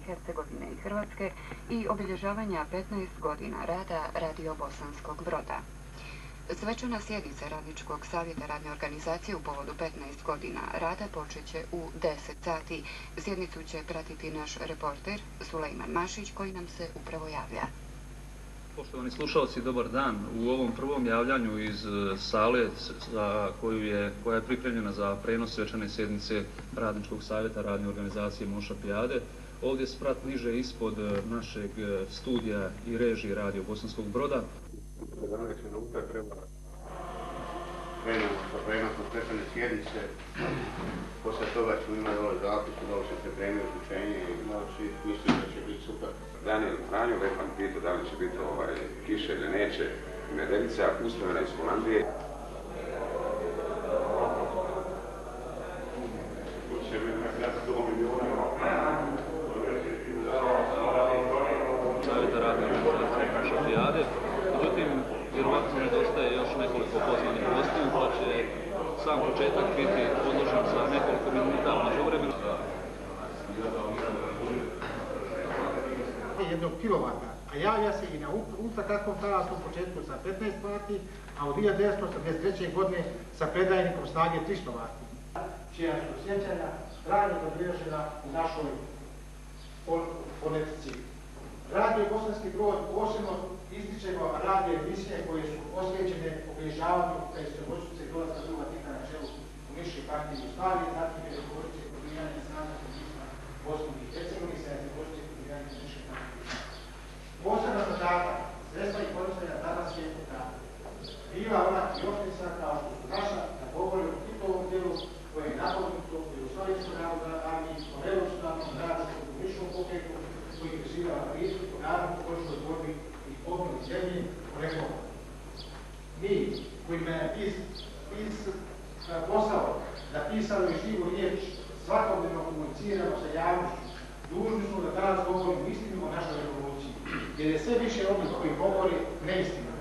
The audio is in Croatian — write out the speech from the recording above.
Hercegovine i Hrvatske i obilježavanja 15 godina rada Radio Bosanskog Broda. Svečana sjednica Radničkog savjeta radne organizacije u povodu 15 godina rada počet će u 10 sati. Sjednicu će pratiti naš reporter Sulejman Mašić koji nam se upravo javlja. Poštovani slušalci, dobar dan. U ovom prvom javljanju iz sale koja je pripremljena za prenos svečane sjednice Radničkog savjeta radne organizacije Moša Pijade, ovdje sprat niže ispod našeg studija i režije Radio Bosanskog Broda. 11 minuta krenemo sa prenosom svečane sjednice. Poslije toga ćemo imati ovaj zapisku da se pripremi uključenje i znači mislim da će biti super. Daniel Franjo, Lepan pitao da li će biti kiše ili neće. Medelica usmjerena iz Holandije. Savjeta radne organizacije Moša Pijade. Međutim, vjerovatno nedostaje još nekoliko pozvanih gostiju, pa će sam početak biti podložen za nekoliko minuta međuvremena. Jednog kilovata, a javlja se i na ultrakratkom talasu u početku sa 15 vati, a u 1983. godine sa predajnikom snage 300 vati, čija su sjećanja trajno zabilježena u našoj fonetici. Radio Bosanski Brod posebno ističemo radio emisije koje su posvećene obilježavanju 50-godišnjice dolaska druga Tita na čelu Komunističke partije Jugoslavije, zatim je godišnje formiranje snaga komunizma Bosne i Hercegovine, 70-godišnje formiranje Komunističke partije. Posebno zadatak sredstva i koristvena danas je da bila ona i opštica kao što su naša, da govori o titovom djelu koje je napomenuto u Jugoslavijskoj narodnoj armiji, o revolucionarnom narodnom komunističkom pokretu koji je preživjela pristup u narodnoj političkoj borbi i obnovi zemlji o reformu. Mi, kojima je posao napisano i živu riječ, svakodnevno komuniciramo sa javnošću, dužni smo da danas govorimo istinu o našoj revoluciji, jer je sve više onih koji govori neistinu.